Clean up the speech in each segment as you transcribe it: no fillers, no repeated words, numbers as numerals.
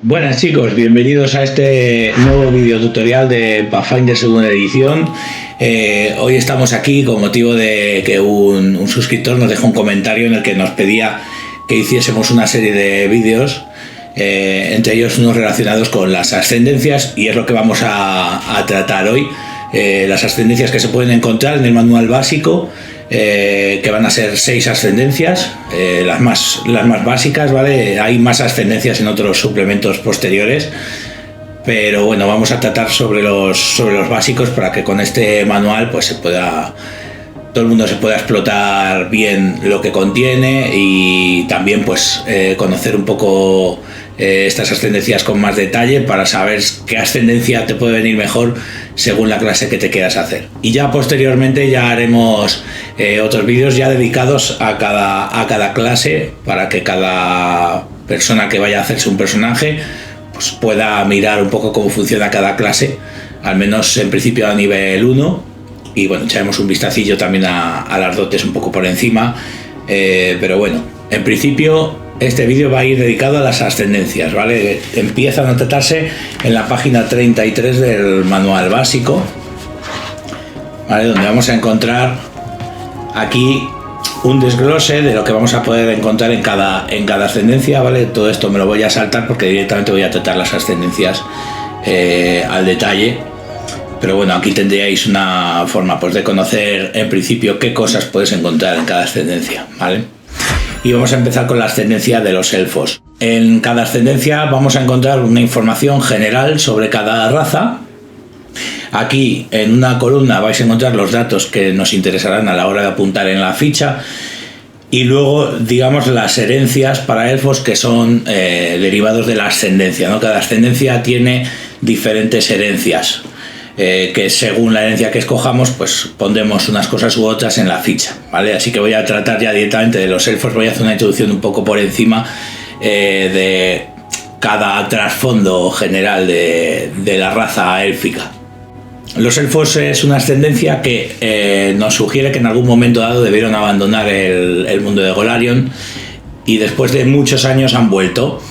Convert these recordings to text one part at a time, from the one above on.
Buenas chicos, bienvenidos a este nuevo video tutorial de Pathfinder segunda edición. Hoy estamos aquí con motivo de que un suscriptor nos dejó un comentario en el que nos pedía que hiciésemos una serie de vídeos, entre ellos unos relacionados con las ascendencias, y es lo que vamos a tratar hoy. Las ascendencias que se pueden encontrar en el manual básico, que van a ser 6 ascendencias, las más básicas, ¿vale? Hay más ascendencias en otros suplementos posteriores, pero bueno, vamos a tratar sobre los básicos para que con este manual pues todo el mundo se pueda explotar bien lo que contiene y también pues conocer un poco estas ascendencias con más detalle para saber qué ascendencia te puede venir mejor según la clase que te quieras hacer. Y ya posteriormente ya haremos otros vídeos ya dedicados a cada clase, para que cada persona que vaya a hacerse un personaje pues pueda mirar un poco cómo funciona cada clase, al menos en principio a nivel 1, y bueno, echaremos un vistacillo también a las dotes un poco por encima, pero bueno, en principio este vídeo va a ir dedicado a las ascendencias, ¿vale? Empiezan a tratarse en la página 33 del manual básico, ¿vale? Donde vamos a encontrar aquí un desglose de lo que vamos a poder encontrar en cada ascendencia, ¿vale? Todo esto me lo voy a saltar porque directamente voy a tratar las ascendencias al detalle, pero bueno, aquí tendríais una forma pues de conocer en principio qué cosas puedes encontrar en cada ascendencia, ¿vale? Y vamos a empezar con la ascendencia de los elfos. En cada ascendencia vamos a encontrar una información general sobre cada raza. Aquí en una columna vais a encontrar los datos que nos interesarán a la hora de apuntar en la ficha, y luego digamos las herencias para elfos que son derivados de la ascendencia, ¿no? Cada ascendencia tiene diferentes herencias, que según la herencia que escojamos pues pondremos unas cosas u otras en la ficha, ¿vale? Así que voy a tratar ya directamente de los elfos. Voy a hacer una introducción un poco por encima de cada trasfondo general de la raza élfica. Los elfos es una ascendencia que nos sugiere que en algún momento dado debieron abandonar el mundo de Golarion, y después de muchos años han vuelto.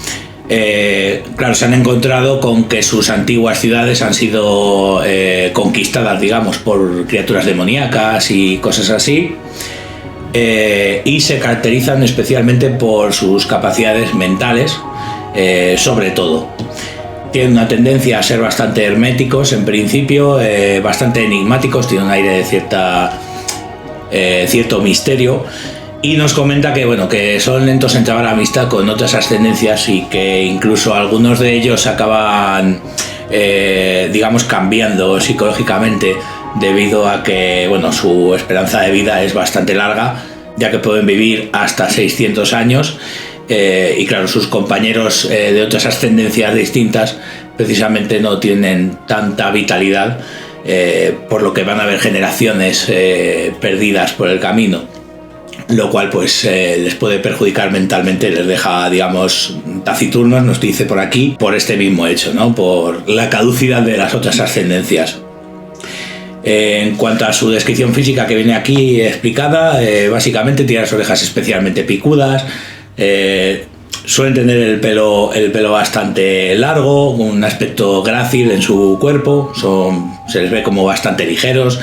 Claro, se han encontrado con que sus antiguas ciudades han sido conquistadas, digamos, por criaturas demoníacas y cosas así, y se caracterizan especialmente por sus capacidades mentales, sobre todo. Tienen una tendencia a ser bastante herméticos en principio, bastante enigmáticos, tienen un aire de cierto misterio. Y nos comenta que bueno, que son lentos en trabar amistad con otras ascendencias, y que incluso algunos de ellos acaban digamos cambiando psicológicamente, debido a que bueno, su esperanza de vida es bastante larga, ya que pueden vivir hasta 600 años, y claro, sus compañeros de otras ascendencias distintas precisamente no tienen tanta vitalidad, por lo que van a haber generaciones perdidas por el camino, lo cual pues les puede perjudicar mentalmente, les deja, digamos, taciturnos, nos dice por aquí, por este mismo hecho, ¿no? Por la caducidad de las otras ascendencias. En cuanto a su descripción física que viene aquí explicada, básicamente tiene las orejas especialmente picudas, suelen tener el pelo bastante largo, un aspecto grácil en su cuerpo, se les ve como bastante ligeros.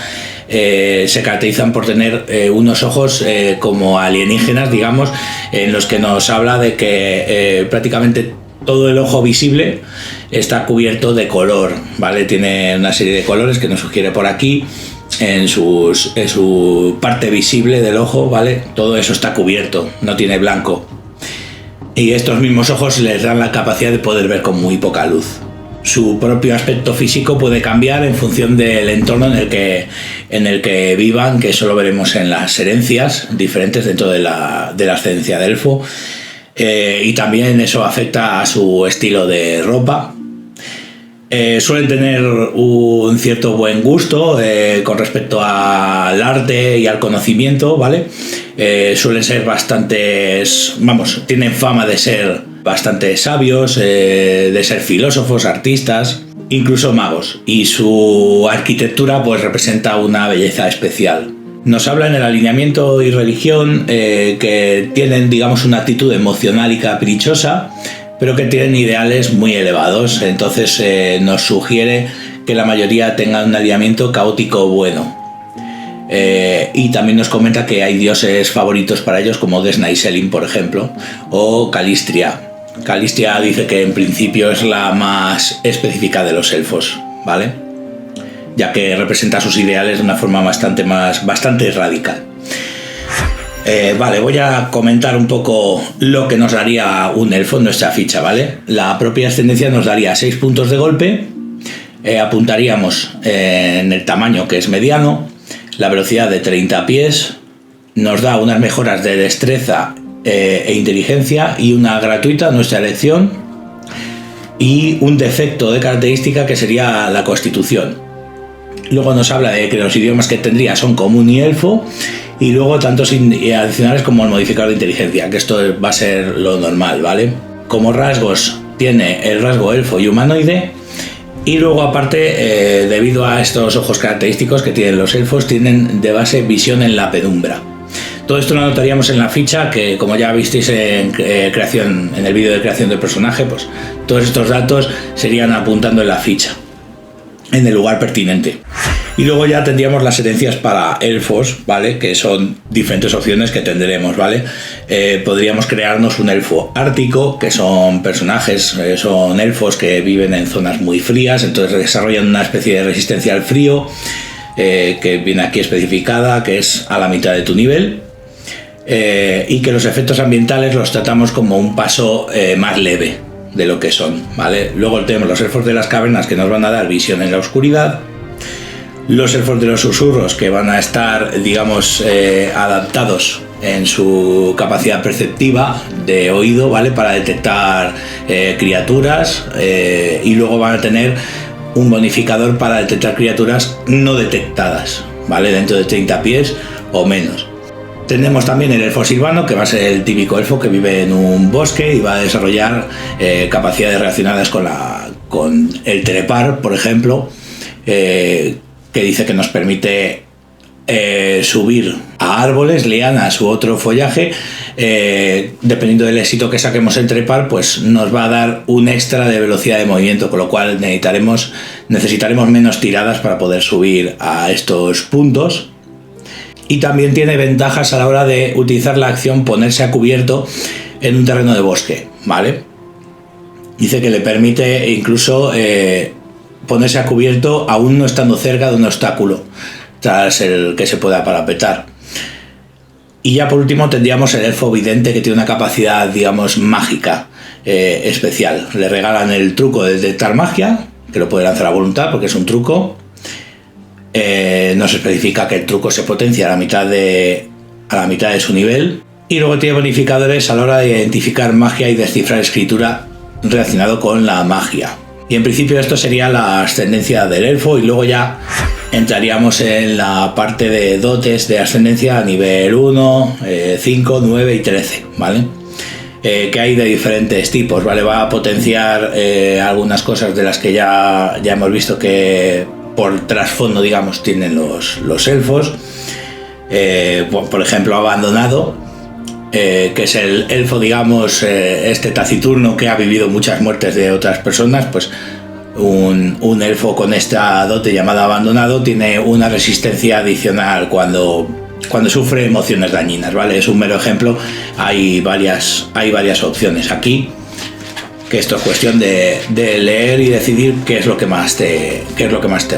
Se caracterizan por tener unos ojos como alienígenas, digamos, en los que nos habla de que prácticamente todo el ojo visible está cubierto de color, ¿vale? Tiene una serie de colores que nos sugiere por aquí en su parte visible del ojo, ¿vale? Todo eso está cubierto, no tiene blanco, y estos mismos ojos les dan la capacidad de poder ver con muy poca luz. Su propio aspecto físico puede cambiar en función del entorno en el que vivan, que eso lo veremos en las herencias diferentes dentro de la ascendencia de elfo, y también eso afecta a su estilo de ropa. Suelen tener un cierto buen gusto con respecto al arte y al conocimiento, ¿vale? Suelen ser tienen fama de ser bastante sabios, de ser filósofos, artistas, incluso magos, y su arquitectura pues representa una belleza especial. Nos habla en el alineamiento y religión que tienen, digamos, una actitud emocional y caprichosa, pero que tienen ideales muy elevados. Entonces nos sugiere que la mayoría tengan un alineamiento caótico bueno. Y también nos comenta que hay dioses favoritos para ellos, como Desna-i-Selin, por ejemplo, o Calistria. Calistria dice que en principio es la más específica de los elfos, ¿vale? Ya que representa sus ideales de una forma bastante radical. Vale, voy a comentar un poco lo que nos daría un elfo en nuestra ficha, ¿vale? La propia ascendencia nos daría 6 puntos de golpe, apuntaríamos en el tamaño, que es mediano, la velocidad de 30 pies, nos da unas mejoras de destreza e inteligencia y una gratuita a nuestra elección, y un defecto de característica que sería la constitución. Luego nos habla de que los idiomas que tendría son común y elfo, y luego tantos adicionales como el modificador de inteligencia, que esto va a ser lo normal, ¿vale? Como rasgos tiene el rasgo elfo y humanoide, y luego aparte, debido a estos ojos característicos que tienen los elfos, tienen de base visión en la penumbra. Todo esto lo anotaríamos en la ficha, que como ya visteis en el vídeo de creación del personaje, pues todos estos datos serían apuntando en la ficha, en el lugar pertinente. Y luego ya tendríamos las herencias para elfos, ¿vale? Que son diferentes opciones que tendremos, ¿vale? Podríamos crearnos un elfo ártico, que son personajes, son elfos que viven en zonas muy frías, entonces desarrollan una especie de resistencia al frío, que viene aquí especificada, que es a la mitad de tu nivel, y que los efectos ambientales los tratamos como un paso más leve de lo que son, ¿vale? Luego tenemos los elfos de las cavernas, que nos van a dar visión en la oscuridad. Los elfos de los susurros, que van a estar, digamos, adaptados en su capacidad perceptiva de oído, ¿vale? Para detectar criaturas, y luego van a tener un bonificador para detectar criaturas no detectadas, ¿vale? Dentro de 30 pies o menos. Tenemos también el elfo silvano, que va a ser el típico elfo que vive en un bosque y va a desarrollar capacidades relacionadas con el trepar, por ejemplo, que dice que nos permite subir a árboles, lianas u otro follaje. Dependiendo del éxito que saquemos en trepar, pues nos va a dar un extra de velocidad de movimiento, con lo cual necesitaremos menos tiradas para poder subir a estos puntos. Y también tiene ventajas a la hora de utilizar la acción ponerse a cubierto en un terreno de bosque, ¿vale? Dice que le permite incluso ponerse a cubierto aún no estando cerca de un obstáculo tras el que se pueda parapetar. Y ya por último tendríamos el elfo vidente, que tiene una capacidad, digamos, mágica especial. Le regalan el truco de detectar magia, que lo puede lanzar a voluntad porque es un truco. Nos especifica que el truco se potencia a la mitad de su nivel, y luego tiene bonificadores a la hora de identificar magia y descifrar escritura relacionado con la magia. Y en principio esto sería la ascendencia del elfo, y luego ya entraríamos en la parte de dotes de ascendencia a nivel 1, 5, 9 y 13, ¿vale? Que hay de diferentes tipos, ¿vale? Va a potenciar algunas cosas de las que ya hemos visto que por trasfondo, digamos, tienen los elfos. Por ejemplo, abandonado, que es el elfo, digamos, este taciturno que ha vivido muchas muertes de otras personas. Pues un elfo con esta dote llamada abandonado tiene una resistencia adicional cuando sufre emociones dañinas, ¿vale? Es un mero ejemplo, hay varias opciones aquí, que esto es cuestión de leer y decidir qué es lo que más te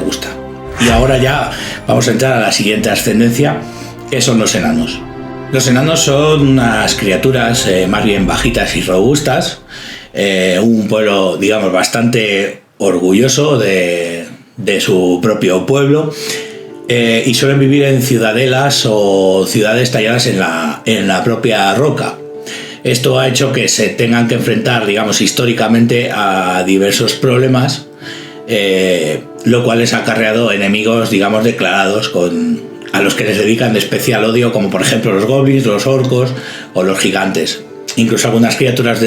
gusta. Y ahora ya vamos a entrar a la siguiente ascendencia, que son los enanos. Los enanos son unas criaturas más bien bajitas y robustas, un pueblo, digamos, bastante orgulloso de su propio pueblo, y suelen vivir en ciudadelas o ciudades talladas en la propia roca. Esto ha hecho que se tengan que enfrentar, digamos, históricamente a diversos problemas, lo cual les ha acarreado enemigos, digamos, declarados a los que les dedican de especial odio, como por ejemplo los goblins, los orcos o los gigantes. Incluso algunas criaturas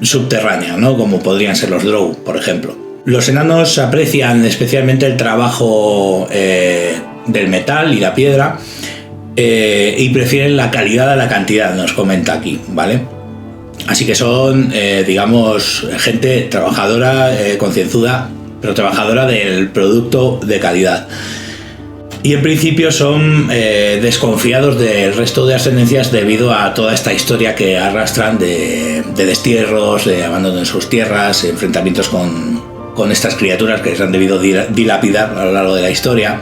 subterráneas, ¿no? Como podrían ser los drow, por ejemplo. Los enanos aprecian especialmente el trabajo del metal y la piedra, y prefieren la calidad a la cantidad, nos comenta aquí, ¿vale? Así que son, digamos, gente trabajadora, concienzuda, pero trabajadora del producto de calidad. Y en principio son desconfiados del resto de ascendencias debido a toda esta historia que arrastran de destierros, de abandono en sus tierras, enfrentamientos con estas criaturas que se han debido dilapidar a lo largo de la historia.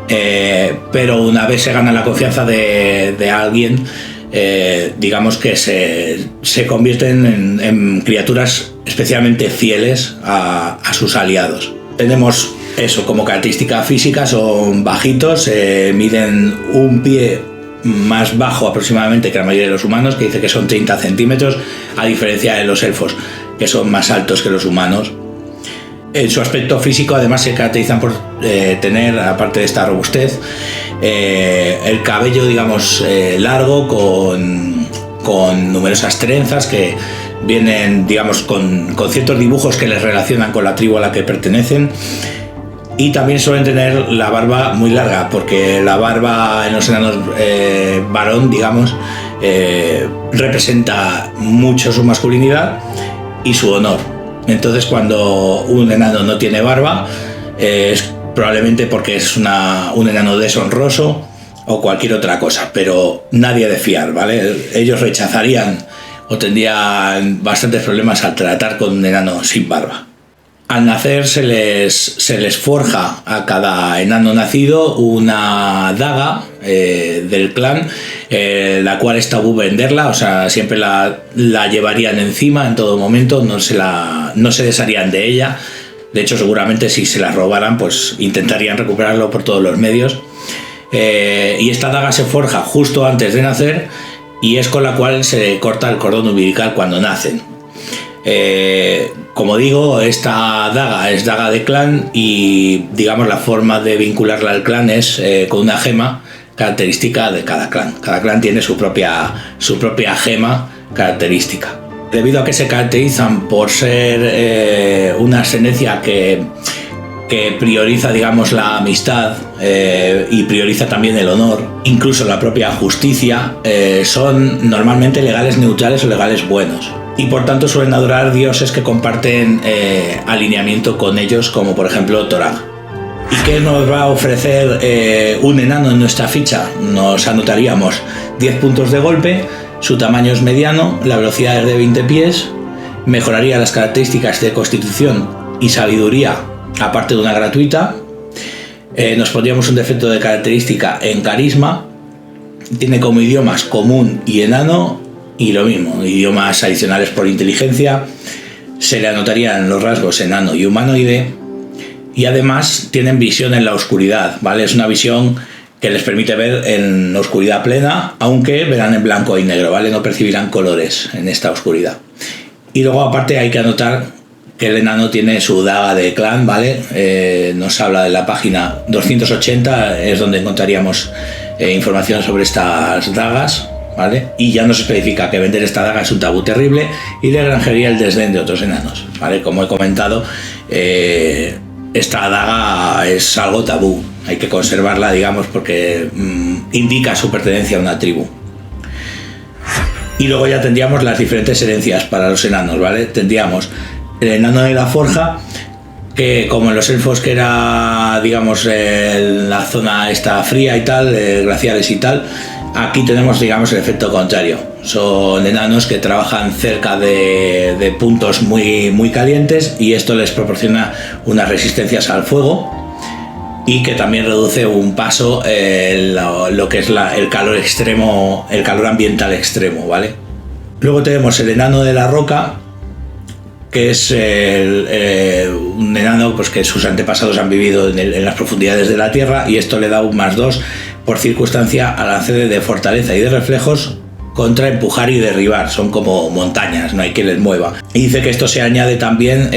Pero una vez se gana la confianza de alguien, digamos que se convierten en criaturas especialmente fieles a sus aliados. Tenemos eso como característica física, son bajitos, miden un pie más bajo aproximadamente que la mayoría de los humanos, que dice que son 30 centímetros, a diferencia de los elfos, que son más altos que los humanos. En su aspecto físico además se caracterizan por tener, aparte de esta robustez, el cabello, digamos, largo con numerosas trenzas que vienen, digamos, con ciertos dibujos que les relacionan con la tribu a la que pertenecen. Y también suelen tener la barba muy larga, porque la barba en los enanos varón, digamos, representa mucho su masculinidad y su honor. Entonces, cuando un enano no tiene barba, es probablemente porque es un enano deshonroso o cualquier otra cosa, pero nadie de fiar, ¿vale? Ellos rechazarían o tendrían bastantes problemas al tratar con un enano sin barba. Al nacer se les forja a cada enano nacido una daga del clan, la cual es tabú venderla, o sea, siempre la llevarían encima en todo momento, no se desharían de ella. De hecho, seguramente si se la robaran, pues intentarían recuperarlo por todos los medios. Y esta daga se forja justo antes de nacer y es con la cual se corta el cordón umbilical cuando nacen. Como digo, esta daga es daga de clan y, digamos, la forma de vincularla al clan es con una gema característica de cada clan. Cada clan tiene su propia gema característica. Debido a que se caracterizan por ser una ascendencia que prioriza, digamos, la amistad y prioriza también el honor, incluso la propia justicia, son normalmente legales neutrales o legales buenos. Y por tanto suelen adorar dioses que comparten alineamiento con ellos, como por ejemplo Torag. ¿Y qué nos va a ofrecer un enano en nuestra ficha? Nos anotaríamos 10 puntos de golpe, su tamaño es mediano, la velocidad es de 20 pies, mejoraría las características de constitución y sabiduría, aparte de una gratuita. Nos pondríamos un defecto de característica en carisma, tiene como idiomas común y enano, y lo mismo, idiomas adicionales por inteligencia, se le anotarían los rasgos enano y humanoide, y además tienen visión en la oscuridad, ¿vale? Es una visión que les permite ver en oscuridad plena, aunque verán en blanco y negro, ¿vale? No percibirán colores en esta oscuridad. Y luego aparte hay que anotar que el enano tiene su daga de clan, ¿vale? Nos habla de la página 280, es donde encontraríamos información sobre estas dagas, ¿vale? Y ya nos especifica que vender esta daga es un tabú terrible y le granjería el desdén de otros enanos, ¿vale? Como he comentado, esta daga es algo tabú, hay que conservarla, digamos, porque indica su pertenencia a una tribu. Y luego ya tendríamos las diferentes herencias para los enanos, ¿vale? Tendríamos el enano de la forja, que como en los elfos, que era, digamos, la zona esta fría y tal, glaciares y tal, aquí tenemos, digamos, el efecto contrario. Son enanos que trabajan cerca de puntos muy, muy calientes y esto les proporciona unas resistencias al fuego y que también reduce un paso lo que es el calor extremo, el calor ambiental extremo, ¿vale? Luego tenemos el enano de la roca, que es un enano pues, que sus antepasados han vivido en las profundidades de la tierra y esto le da un +2 por circunstancia al acceder de fortaleza y de reflejos contra empujar y derribar. Son como montañas, no hay quien les mueva. Y dice que esto se añade también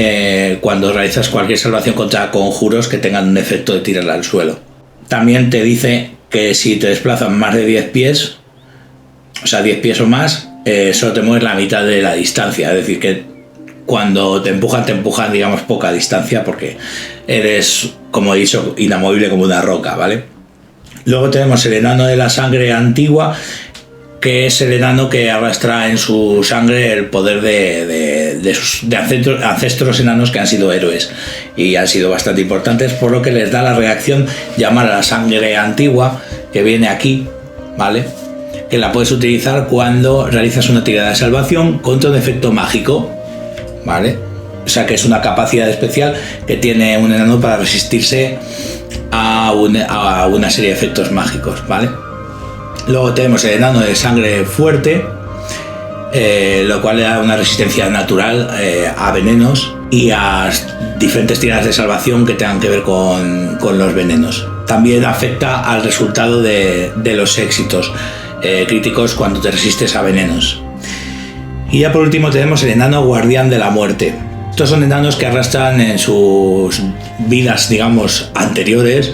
cuando realizas cualquier salvación contra conjuros que tengan un efecto de tirarla al suelo. También te dice que si te desplazan más de 10 pies, o sea 10 pies o más, solo te mueves la mitad de la distancia. Es decir, que cuando te empujan, digamos, poca distancia porque eres, como he dicho, inamovible como una roca, ¿vale? Luego tenemos el enano de la sangre antigua, que es el enano que arrastra en su sangre el poder de sus ancestros enanos que han sido héroes y han sido bastante importantes, por lo que les da la reacción llamar a la sangre antigua, que viene aquí, ¿vale? Que la puedes utilizar cuando realizas una tirada de salvación contra un efecto mágico, ¿vale? O sea que es una capacidad especial que tiene un enano para resistirse a una serie de efectos mágicos, ¿vale? Luego tenemos el enano de sangre fuerte, lo cual le da una resistencia natural a venenos y a diferentes tiradas de salvación que tengan que ver con los venenos. También afecta al resultado de los éxitos críticos cuando te resistes a venenos. Y ya por último tenemos el enano guardián de la muerte. Estos son enanos que arrastran en sus vidas, digamos, anteriores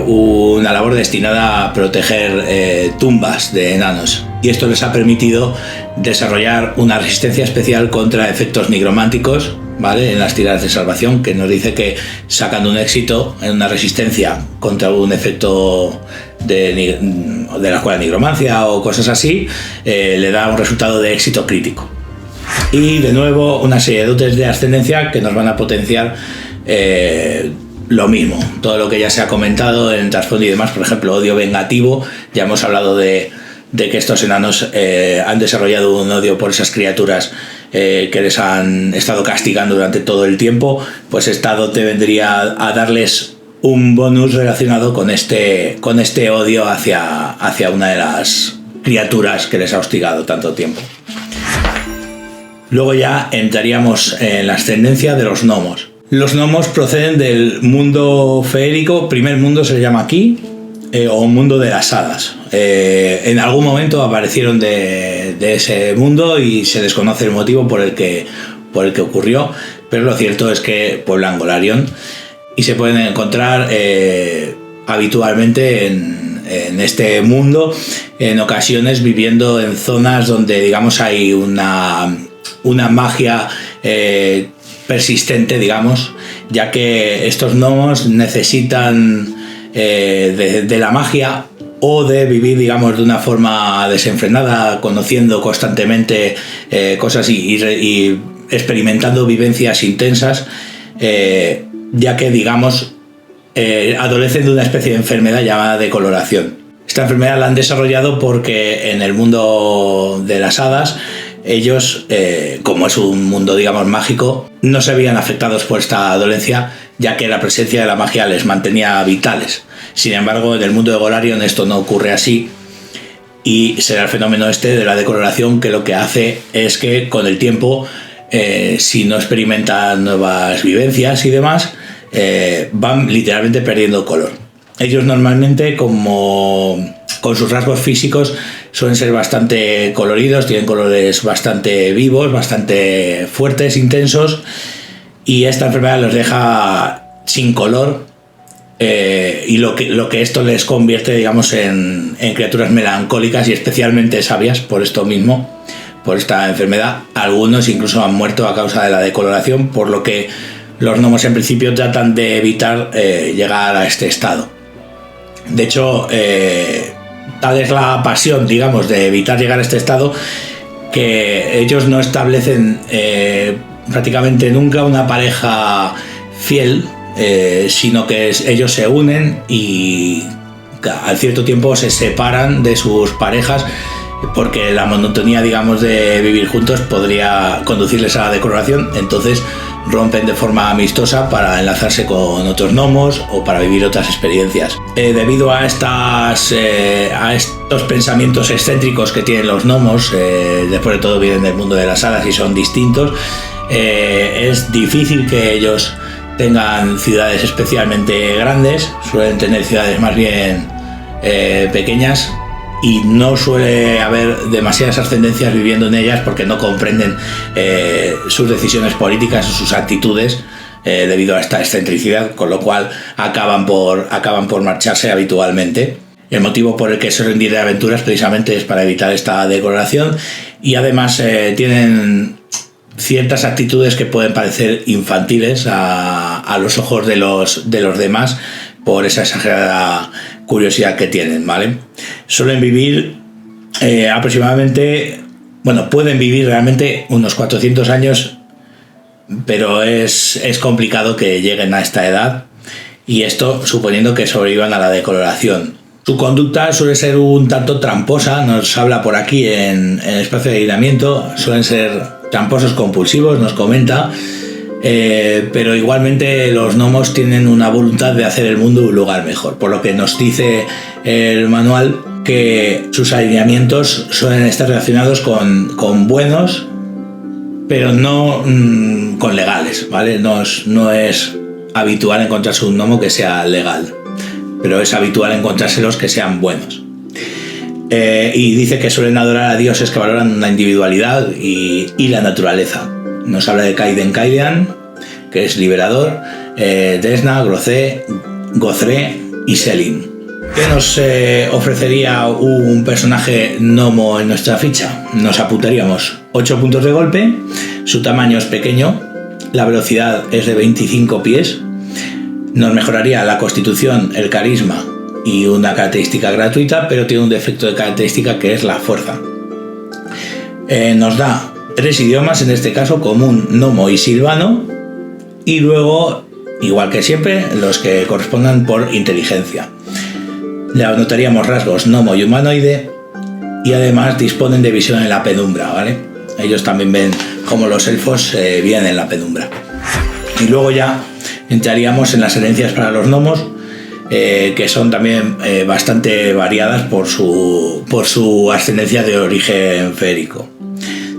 una labor destinada a proteger tumbas de enanos. Y esto les ha permitido desarrollar una resistencia especial contra efectos nigrománticos, ¿vale? En las tiradas de salvación, que nos dice que sacando un éxito en una resistencia contra un efecto de la escuela de nigromancia o cosas así, le da un resultado de éxito crítico. Y de nuevo una serie de dotes de ascendencia que nos van a potenciar lo mismo, todo lo que ya se ha comentado en trasfondo y demás. Por ejemplo, odio vengativo, ya hemos hablado de que estos enanos han desarrollado un odio por esas criaturas que les han estado castigando durante todo el tiempo. Pues esta dote vendría a darles un bonus relacionado con este odio hacia una de las criaturas que les ha hostigado tanto tiempo. Luego ya entraríamos en la ascendencia de los gnomos. Los gnomos proceden del mundo feérico, primer mundo se le llama aquí, o mundo de las hadas. En algún momento aparecieron de ese mundo y se desconoce el motivo por el que ocurrió, pero lo cierto es que pueblan Golarion y se pueden encontrar habitualmente en este mundo, en ocasiones viviendo en zonas donde, digamos, hay una magia persistente, digamos, ya que estos gnomos necesitan de la magia o de vivir, digamos, de una forma desenfrenada, conociendo constantemente cosas y experimentando vivencias intensas, ya que, digamos, adolecen de una especie de enfermedad llamada decoloración. Esta enfermedad la han desarrollado porque en el mundo de las hadas ellos, como es un mundo, digamos, mágico, no se veían afectados por esta dolencia, ya que la presencia de la magia les mantenía vitales. Sin embargo, en el mundo de Golarion esto no ocurre así, y será el fenómeno este de la decoloración que lo que hace es que con el tiempo, si no experimentan nuevas vivencias y demás, van literalmente perdiendo color. Ellos normalmente, como con sus rasgos físicos, suelen ser bastante coloridos, tienen colores bastante vivos, bastante fuertes, intensos, y esta enfermedad los deja sin color, y lo que esto les convierte, digamos, en criaturas melancólicas y especialmente sabias por esto mismo, por esta enfermedad. Algunos incluso han muerto a causa de la decoloración, por lo que los gnomos en principio tratan de evitar llegar a este estado. De hecho, tal es la pasión, digamos, de evitar llegar a este estado, que ellos no establecen prácticamente nunca una pareja fiel, sino que ellos se unen y al cierto tiempo se separan de sus parejas, porque la monotonía, digamos, de vivir juntos podría conducirles a la decoloración. Entonces rompen de forma amistosa para enlazarse con otros gnomos o para vivir otras experiencias. Debido a estos pensamientos excéntricos que tienen los gnomos, después de todo vienen del mundo de las hadas y son distintos, es difícil que ellos tengan ciudades especialmente grandes, suelen tener ciudades más bien pequeñas, y no suele haber demasiadas ascendencias viviendo en ellas porque no comprenden sus decisiones políticas o sus actitudes debido a esta excentricidad, con lo cual acaban por marcharse habitualmente. El motivo por el que suelen ir de aventuras precisamente es para evitar esta decoloración, y además tienen ciertas actitudes que pueden parecer infantiles a los ojos de los demás por esa exagerada curiosidad que tienen, ¿vale? Suelen vivir aproximadamente, bueno, pueden vivir realmente unos 400 años, pero es complicado que lleguen a esta edad, y esto suponiendo que sobrevivan a la decoloración. Su conducta suele ser un tanto tramposa, nos habla por aquí en el espacio de aislamiento, suelen ser tramposos compulsivos, nos comenta, pero igualmente los gnomos tienen una voluntad de hacer el mundo un lugar mejor, por lo que nos dice el manual que sus alineamientos suelen estar relacionados con buenos, pero no con legales, ¿vale? No es habitual encontrarse un gnomo que sea legal, pero es habitual encontrárselos que sean buenos. Y dice que suelen adorar a dioses que valoran la individualidad y la naturaleza. Nos habla de Kaidan, que es liberador, Desna, Gozré y Selin. ¿Qué nos ofrecería un personaje gnomo en nuestra ficha? Nos apuntaríamos 8 puntos de golpe, su tamaño es pequeño, la velocidad es de 25 pies, nos mejoraría la constitución, el carisma y una característica gratuita, pero tiene un defecto de característica que es la fuerza. Nos da 3 idiomas, en este caso común, gnomo y silvano, y luego, igual que siempre, los que correspondan por inteligencia. Le anotaríamos rasgos gnomo y humanoide, y además disponen de visión en la penumbra, ¿vale? Ellos también ven como los elfos vienen en la penumbra. Y luego ya entraríamos en las herencias para los gnomos, que son también bastante variadas por su ascendencia de origen férico.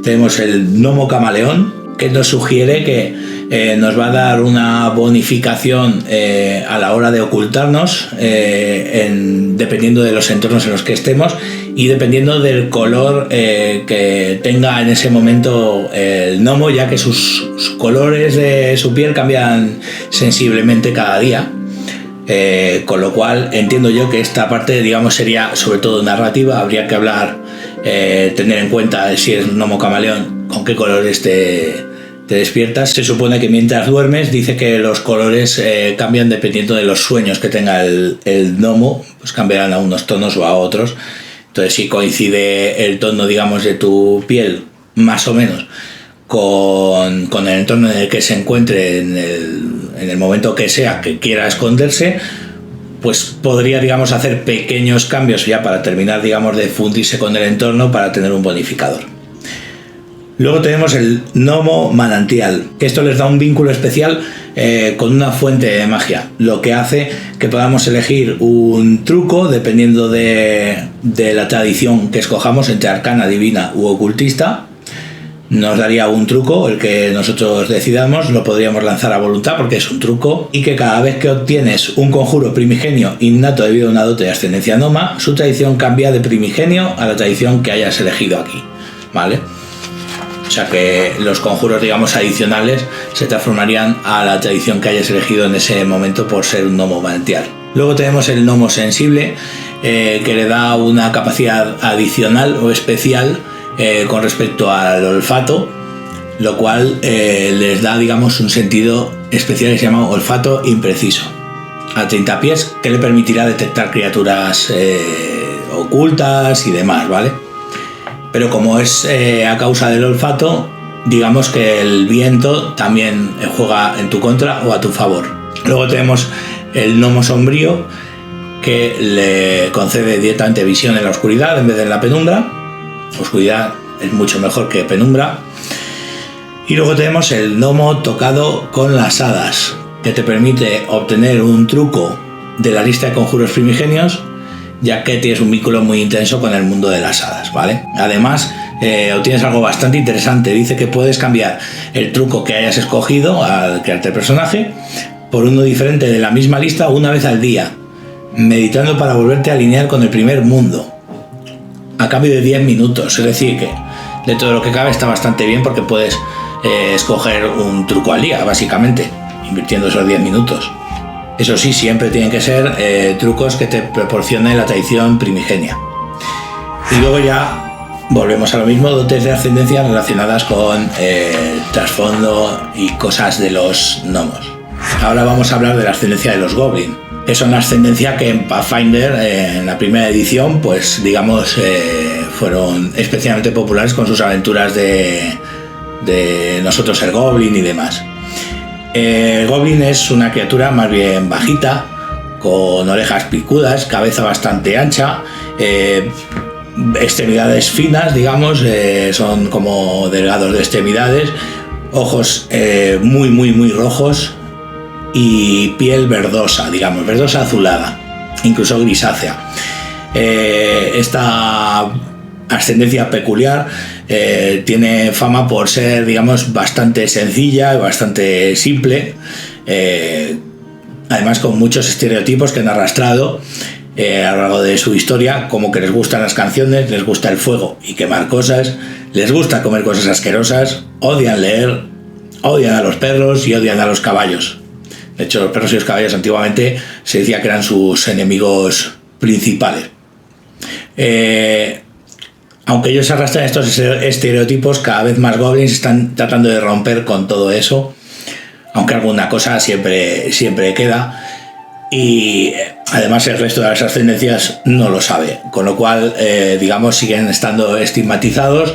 Tenemos el gnomo camaleón, que nos sugiere que nos va a dar una bonificación a la hora de ocultarnos, dependiendo de los entornos en los que estemos y dependiendo del color que tenga en ese momento el gnomo, ya que sus colores de su piel cambian sensiblemente cada día. Con lo cual entiendo yo que esta parte, digamos, sería sobre todo narrativa. Habría que hablar, tener en cuenta si es gnomo camaleón, con qué colores te despiertas. Se supone que mientras duermes, dice que los colores cambian dependiendo de los sueños que tenga el gnomo, pues cambiarán a unos tonos o a otros. Entonces, si coincide el tono, digamos, de tu piel, más o menos, con el entorno en el que se encuentre en el momento que sea que quiera esconderse, pues podría, digamos, hacer pequeños cambios ya para terminar, digamos, de fundirse con el entorno para tener un bonificador. Luego tenemos el gnomo manantial, que esto les da un vínculo especial con una fuente de magia, lo que hace que podamos elegir un truco dependiendo de la tradición que escojamos, entre arcana, divina u ocultista. Nos daría un truco, el que nosotros decidamos, lo podríamos lanzar a voluntad porque es un truco, y que cada vez que obtienes un conjuro primigenio innato debido a una dote de ascendencia gnoma, su tradición cambia de primigenio a la tradición que hayas elegido aquí, ¿vale? O sea que los conjuros, digamos, adicionales se transformarían a la tradición que hayas elegido en ese momento por ser un gnomo manantial. Luego tenemos el gnomo sensible, que le da una capacidad adicional o especial con respecto al olfato, lo cual les da, digamos, un sentido especial que se llama olfato impreciso a 30 pies, que le permitirá detectar criaturas ocultas y demás, ¿vale? Pero como es a causa del olfato, digamos que el viento también juega en tu contra o a tu favor. Luego tenemos el gnomo sombrío, que le concede directamente visión en la oscuridad en vez de en la penumbra. Oscuridad es mucho mejor que penumbra. Y luego tenemos el gnomo tocado con las hadas, que te permite obtener un truco de la lista de conjuros primigenios, ya que tienes un vínculo muy intenso con el mundo de las hadas, ¿vale? Además, obtienes algo bastante interesante. Dice que puedes cambiar el truco que hayas escogido al crearte el personaje por uno diferente de la misma lista una vez al día, meditando para volverte a alinear con el primer mundo, a cambio de 10 minutos. Es decir, que de todo lo que cabe está bastante bien, porque puedes escoger un truco al día, básicamente, invirtiendo esos 10 minutos. Eso sí, siempre tienen que ser trucos que te proporcione la tradición primigenia. Y luego ya volvemos a lo mismo, dotes de ascendencia relacionadas con trasfondo y cosas de los gnomos. Ahora vamos a hablar de la ascendencia de los goblin, Es una ascendencia que en Pathfinder, en la primera edición, pues digamos, fueron especialmente populares con sus aventuras de nosotros el Goblin y demás. El Goblin es una criatura más bien bajita, con orejas picudas, cabeza bastante ancha, extremidades finas, digamos, son como delgados de extremidades, ojos muy rojos y piel verdosa, digamos, verdosa azulada, incluso grisácea. Esta ascendencia peculiar tiene fama por ser, digamos, bastante sencilla y bastante simple, además con muchos estereotipos que han arrastrado a lo largo de su historia, como que les gustan las canciones, les gusta el fuego y quemar cosas, les gusta comer cosas asquerosas, odian leer, odian a los perros y odian a los caballos. De hecho, los perros y los caballos antiguamente se decía que eran sus enemigos principales. Aunque ellos arrastran estos estereotipos, cada vez más goblins están tratando de romper con todo eso, aunque alguna cosa siempre queda, y además el resto de las ascendencias no lo sabe, con lo cual digamos siguen estando estigmatizados.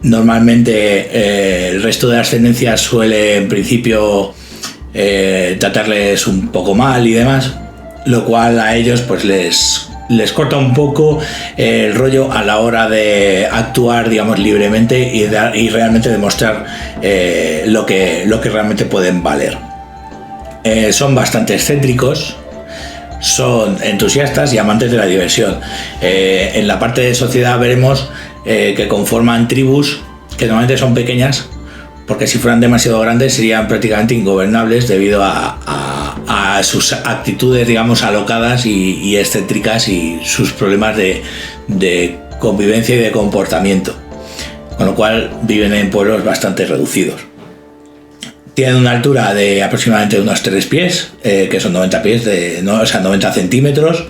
Normalmente el resto de ascendencias suele en principio tratarles un poco mal y demás, lo cual a ellos pues les corta un poco el rollo a la hora de actuar, digamos, libremente y realmente demostrar lo que realmente pueden valer. Son bastante excéntricos, son entusiastas y amantes de la diversión. En la parte de sociedad veremos que conforman tribus que normalmente son pequeñas, porque si fueran demasiado grandes serían prácticamente ingobernables debido a sus actitudes, digamos, alocadas y excéntricas y sus problemas de convivencia y de comportamiento, con lo cual viven en pueblos bastante reducidos. Tienen una altura de aproximadamente unos 3 pies, que son 90 pies, 90 centímetros.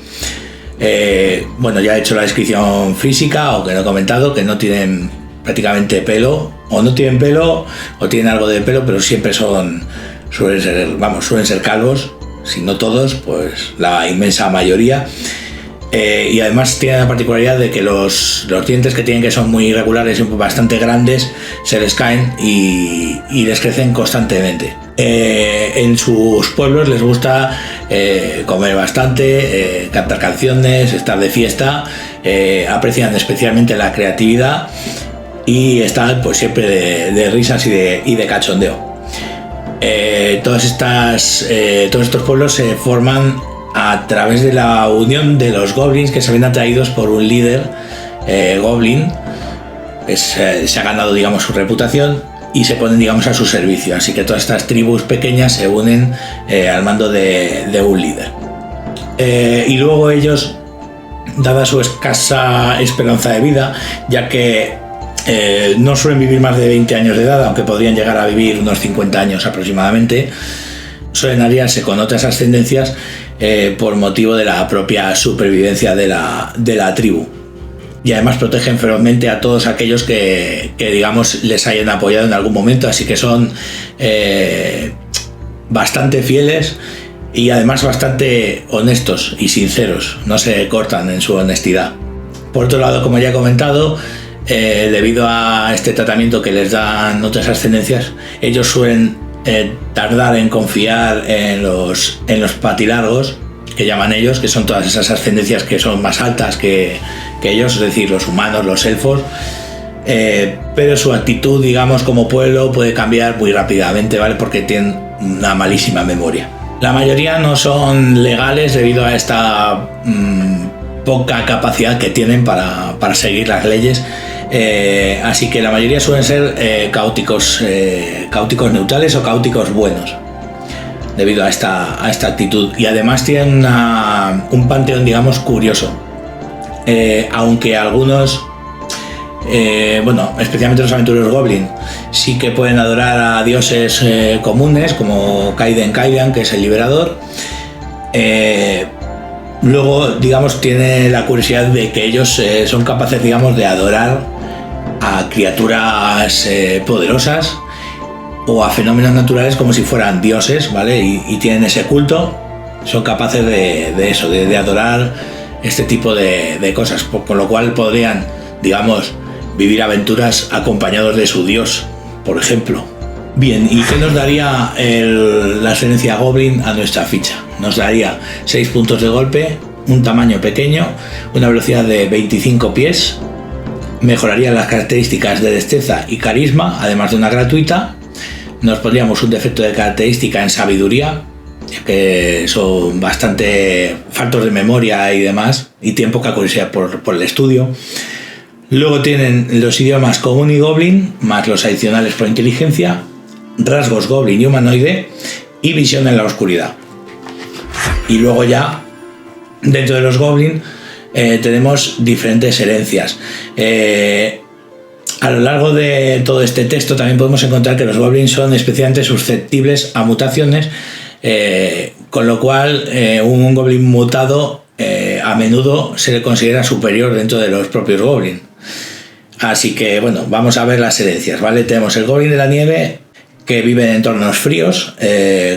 Bueno, ya he hecho la descripción física, aunque no he comentado que no tienen prácticamente pelo, o no tienen pelo, o tienen algo de pelo, pero siempre suelen ser calvos, si no todos, pues la inmensa mayoría. Y además tienen la particularidad de que los dientes que tienen, que son muy irregulares y bastante grandes, se les caen y les crecen constantemente. En sus pueblos les gusta comer bastante, cantar canciones, estar de fiesta, aprecian especialmente la creatividad y están pues siempre de risas y de cachondeo. Todos estos pueblos se forman a través de la unión de los goblins que se ven atraídos por un líder goblin, se ha ganado, digamos, su reputación y se ponen, digamos, a su servicio. Así que todas estas tribus pequeñas se unen al mando de un líder. Y luego ellos, dada su escasa esperanza de vida, ya que no suelen vivir más de 20 años de edad, aunque podrían llegar a vivir unos 50 años aproximadamente, suelen aliarse con otras ascendencias por motivo de la propia supervivencia de la tribu. Y además protegen ferozmente a todos aquellos que digamos les hayan apoyado en algún momento, así que son bastante fieles y además bastante honestos y sinceros, no se cortan en su honestidad. Por otro lado, como ya he comentado, debido a este tratamiento que les dan otras ascendencias, ellos suelen tardar en confiar en los patilargos, que llaman ellos, que son todas esas ascendencias que son más altas que ellos, es decir, los humanos, los elfos, pero su actitud, digamos, como pueblo puede cambiar muy rápidamente, ¿vale? Porque tienen una malísima memoria. La mayoría no son legales debido a esta poca capacidad que tienen para seguir las leyes. Así que la mayoría suelen ser caóticos neutrales o caóticos buenos debido a esta actitud, y además tienen un panteón, digamos, curioso, aunque algunos especialmente los aventureros goblin sí que pueden adorar a dioses comunes como Kaidan, que es el liberador. Luego, digamos, tiene la curiosidad de que ellos son capaces, digamos, de adorar a criaturas poderosas o a fenómenos naturales como si fueran dioses, ¿vale? Y tienen ese culto. son capaces de eso, de adorar este tipo de cosas, con lo cual podrían, digamos, vivir aventuras acompañados de su dios, por ejemplo. Bien, ¿y qué nos daría la ascendencia Goblin a nuestra ficha? Nos daría 6 puntos de golpe, un tamaño pequeño, una velocidad de 25 pies, mejoraría las características de destreza y carisma, además de una gratuita. Nos pondríamos un defecto de característica en sabiduría, ya que son bastante faltos de memoria y demás, y tienen poca curiosidad por el estudio. Luego tienen los idiomas común y goblin, más los adicionales por inteligencia, rasgos goblin y humanoide, y visión en la oscuridad. Y luego ya, dentro de los goblin, tenemos diferentes herencias. A lo largo de todo este texto también podemos encontrar que los goblins son especialmente susceptibles a mutaciones, con lo cual un goblin mutado a menudo se le considera superior dentro de los propios goblins. Así que bueno, vamos a ver las herencias, ¿vale? Tenemos el goblin de la nieve, que vive en entornos fríos,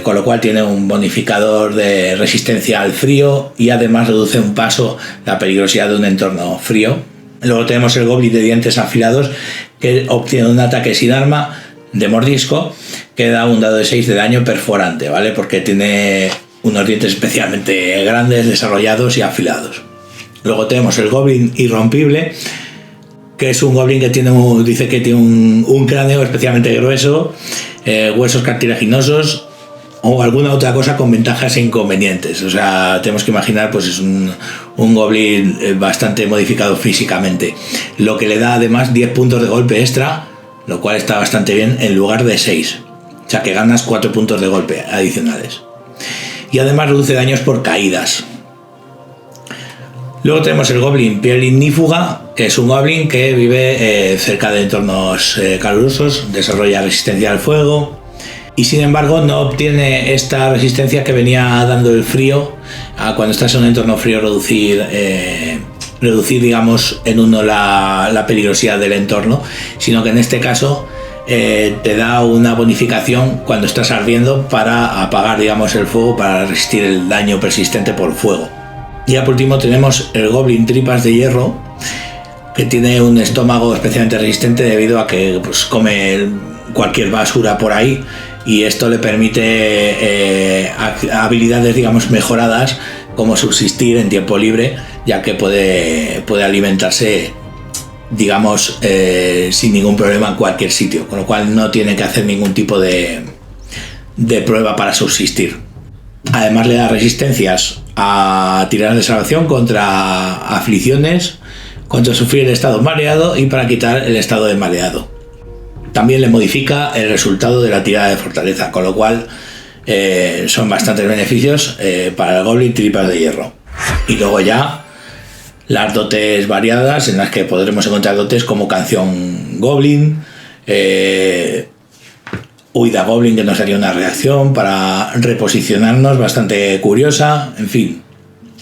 con lo cual tiene un bonificador de resistencia al frío y además reduce un paso la peligrosidad de un entorno frío. Luego tenemos el goblin de dientes afilados, que obtiene un ataque sin arma de mordisco que da un dado de 6 de daño perforante, ¿vale? Porque tiene unos dientes especialmente grandes, desarrollados y afilados. Luego tenemos el goblin irrompible, que es un goblin que dice que tiene un cráneo especialmente grueso, huesos cartilaginosos o alguna otra cosa con ventajas e inconvenientes. O sea, tenemos que imaginar, pues es un goblin bastante modificado físicamente, lo que le da además 10 puntos de golpe extra, lo cual está bastante bien, en lugar de 6. O sea que ganas 4 puntos de golpe adicionales. Y además reduce daños por caídas. Luego tenemos el goblin piel ignífuga, que es un goblin que vive cerca de entornos calurosos, desarrolla resistencia al fuego y sin embargo no obtiene esta resistencia que venía dando el frío. Cuando estás en un entorno frío, reducir digamos en uno la peligrosidad del entorno, sino que en este caso te da una bonificación cuando estás ardiendo para apagar, digamos, el fuego, para resistir el daño persistente por fuego. Y por último tenemos el goblin tripas de hierro, que tiene un estómago especialmente resistente debido a que pues, come cualquier basura por ahí, y esto le permite habilidades, digamos, mejoradas, como subsistir en tiempo libre, ya que puede alimentarse, digamos, sin ningún problema en cualquier sitio, con lo cual no tiene que hacer ningún tipo de prueba para subsistir. Además le da resistencias a tiradas de salvación contra aflicciones, contra sufrir el estado mareado y para quitar el estado de mareado. También le modifica el resultado de la tirada de fortaleza, con lo cual son bastantes beneficios para el goblin tripas de hierro. Y luego ya las dotes variadas, en las que podremos encontrar dotes como canción goblin, huida goblin, que nos haría una reacción para reposicionarnos bastante curiosa, en fin,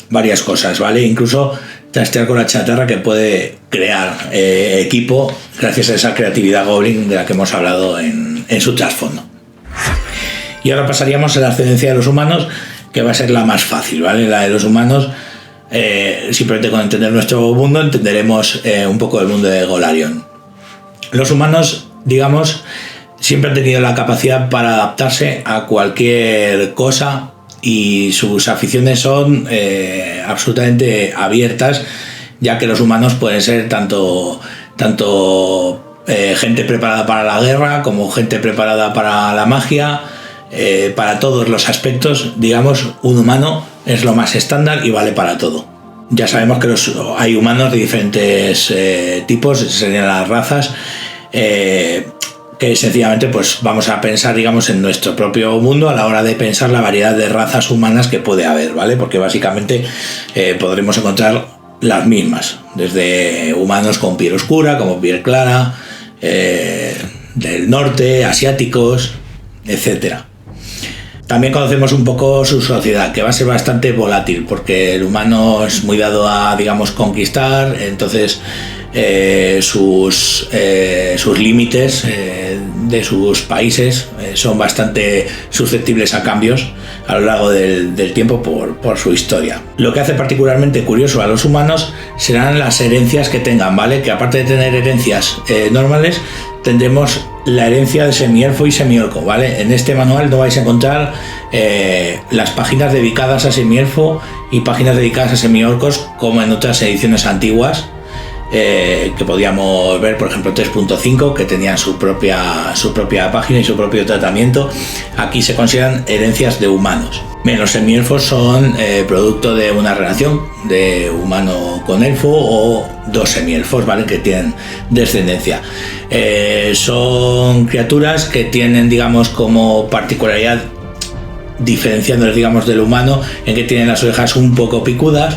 varias cosas, ¿vale? Incluso trastear con la chatarra, que puede crear equipo gracias a esa creatividad goblin de la que hemos hablado en su trasfondo. Y ahora pasaríamos a la ascendencia de los humanos, que va a ser la más fácil, ¿vale? La de los humanos, simplemente con entender nuestro mundo entenderemos un poco el mundo de Golarion. Los humanos, digamos, siempre han tenido la capacidad para adaptarse a cualquier cosa y sus aficiones son absolutamente abiertas, ya que los humanos pueden ser tanto gente preparada para la guerra como gente preparada para la magia, para todos los aspectos. Digamos, un humano es lo más estándar y vale para todo. Ya sabemos que hay humanos de diferentes tipos, serían las razas, que sencillamente pues vamos a pensar, digamos, en nuestro propio mundo a la hora de pensar la variedad de razas humanas que puede haber, ¿vale? Porque básicamente podremos encontrar las mismas, desde humanos con piel oscura, como piel clara, del norte, asiáticos, etcétera. También conocemos un poco su sociedad, que va a ser bastante volátil, porque el humano es muy dado a, digamos, conquistar, entonces sus límites de sus países son bastante susceptibles a cambios a lo largo del tiempo por su historia. Lo que hace particularmente curioso a los humanos serán las herencias que tengan, ¿vale? Que aparte de tener herencias normales, tendremos la herencia de semielfo y semiorco, ¿vale? En este manual no vais a encontrar las páginas dedicadas a semielfo y páginas dedicadas a semiorcos como en otras ediciones antiguas, que podíamos ver, por ejemplo 3.5, que tenían su propia página y su propio tratamiento. Aquí se consideran herencias de humanos. Bien, los semielfos son producto de una relación de humano con elfo o dos semielfos, ¿vale? Que tienen descendencia. Son criaturas que tienen, digamos, como particularidad, diferenciándoles, digamos, del humano, en que tienen las orejas un poco picudas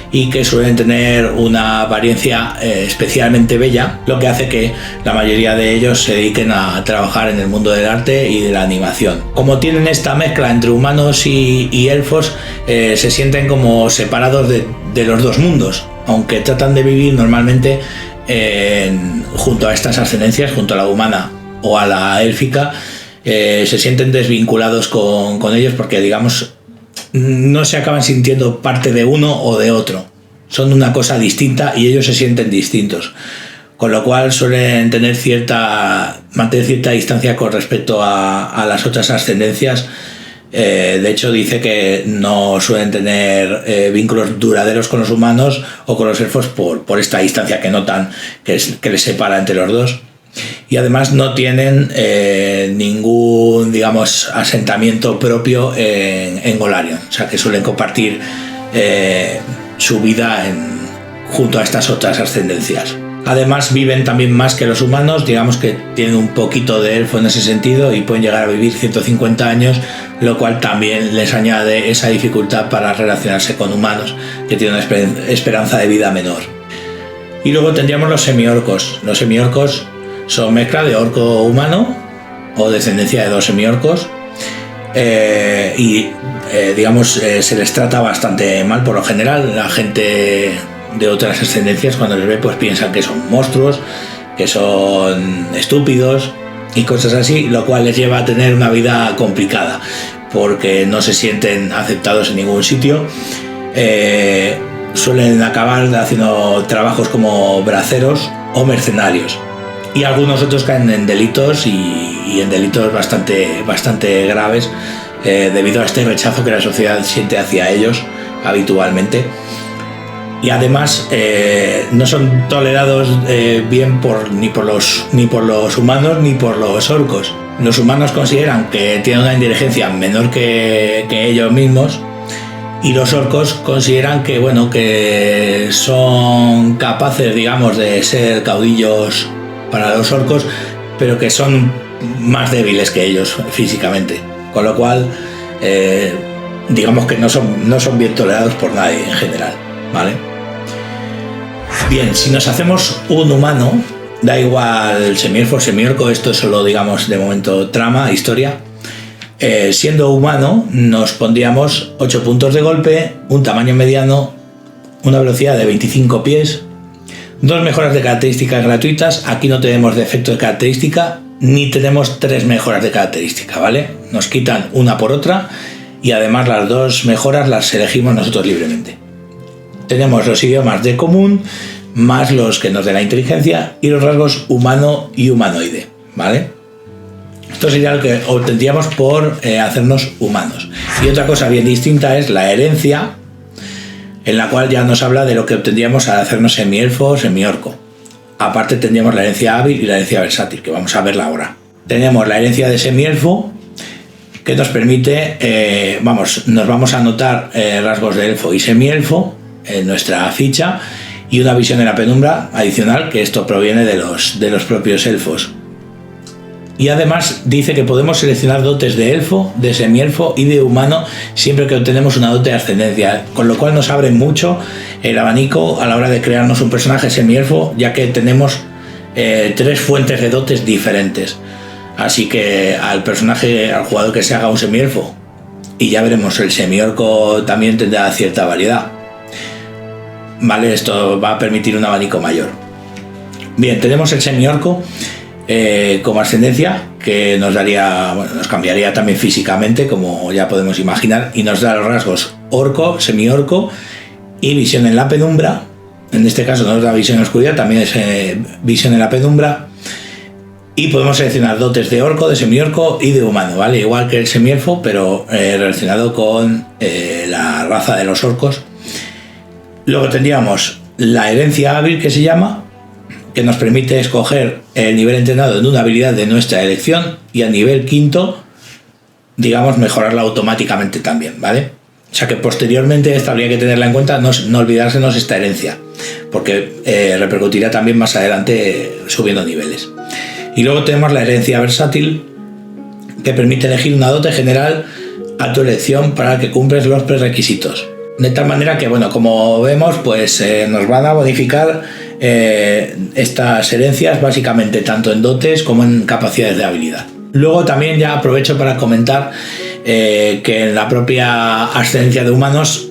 y que suelen tener una apariencia especialmente bella, lo que hace que la mayoría de ellos se dediquen a trabajar en el mundo del arte y de la animación. Como tienen esta mezcla entre humanos y elfos, se sienten como separados de los dos mundos, aunque tratan de vivir normalmente junto a estas ascendencias, junto a la humana o a la élfica. Se sienten desvinculados con ellos porque, digamos, no se acaban sintiendo parte de uno o de otro. Son una cosa distinta y ellos se sienten distintos. Con lo cual suelen mantener cierta distancia con respecto a las otras ascendencias. De hecho, dice que no suelen tener vínculos duraderos con los humanos o con los elfos por esta distancia que notan que les separa entre los dos. Y además no tienen ningún, digamos, asentamiento propio en Golarion, o sea que suelen compartir su vida junto a estas otras ascendencias. Además viven también más que los humanos, digamos que tienen un poquito de elfo en ese sentido y pueden llegar a vivir 150 años, lo cual también les añade esa dificultad para relacionarse con humanos, que tienen una esperanza de vida menor. Y luego tendríamos los semiorcos. Los semiorcos son mezcla de orco humano o descendencia de dos semiorcos, digamos, se les trata bastante mal. Por lo general, la gente de otras ascendencias, cuando les ve, pues piensan que son monstruos, que son estúpidos y cosas así, lo cual les lleva a tener una vida complicada porque no se sienten aceptados en ningún sitio. Suelen acabar haciendo trabajos como braceros o mercenarios. Y algunos otros caen en delitos y en delitos bastante graves debido a este rechazo que la sociedad siente hacia ellos habitualmente. Y además no son tolerados bien ni por los humanos ni por los orcos. Los humanos consideran que tienen una inteligencia menor que ellos mismos, y los orcos consideran que son capaces, digamos, de ser caudillos para los orcos, pero que son más débiles que ellos físicamente, con lo cual digamos que no son bien tolerados por nadie en general, ¿vale? Bien, si nos hacemos un humano, da igual semielfo o semiorco, esto es solo, digamos, de momento trama, historia. Siendo humano nos pondríamos 8 puntos de golpe, un tamaño mediano, una velocidad de 25 pies, 2 mejoras de características gratuitas. Aquí no tenemos defecto de característica ni tenemos 3 mejoras de característica, ¿vale? Nos quitan una por otra y además las 2 mejoras las elegimos nosotros libremente. Tenemos los idiomas de común más los que nos den la inteligencia y los rasgos humano y humanoide, ¿vale? Esto sería lo que obtendríamos por hacernos humanos. Y otra cosa bien distinta es la herencia, en la cual ya nos habla de lo que obtendríamos al hacernos semielfo o semiorco. Aparte tendríamos la herencia hábil y la herencia versátil, que vamos a verla ahora. Tenemos la herencia de semielfo, que nos permite, nos vamos a anotar rasgos de elfo y semielfo en nuestra ficha, y una visión de la penumbra adicional, que esto proviene de los propios elfos. Y además dice que podemos seleccionar dotes de elfo, de semielfo y de humano siempre que obtenemos una dote de ascendencia, con lo cual nos abre mucho el abanico a la hora de crearnos un personaje semielfo, ya que tenemos 3 fuentes de dotes diferentes. Así que al jugador que se haga un semielfo, y ya veremos, el semiorco también tendrá cierta variedad, ¿vale? Esto va a permitir un abanico mayor. Bien, tenemos el semiorco como ascendencia, que nos daría, bueno, nos cambiaría también físicamente, como ya podemos imaginar, y nos da los rasgos orco, semiorco y visión en la penumbra. En este caso no nos da visión en la oscuridad, también es visión en la penumbra. Y podemos seleccionar dotes de orco, de semiorco y de humano, ¿vale? Igual que el semielfo, pero relacionado con la raza de los orcos. Luego tendríamos la herencia hábil, que se llama, que nos permite escoger el nivel entrenado en una habilidad de nuestra elección, y a nivel 5, digamos, mejorarla automáticamente también, ¿vale? O sea que posteriormente esta habría que tenerla en cuenta, no olvidársenos esta herencia, porque repercutirá también más adelante subiendo niveles. Y luego tenemos la herencia versátil, que permite elegir una dote general a tu elección para que cumples los prerequisitos. De tal manera que, bueno, como vemos, pues nos van a bonificar estas herencias básicamente tanto en dotes como en capacidades de habilidad. Luego también ya aprovecho para comentar que en la propia ascendencia de humanos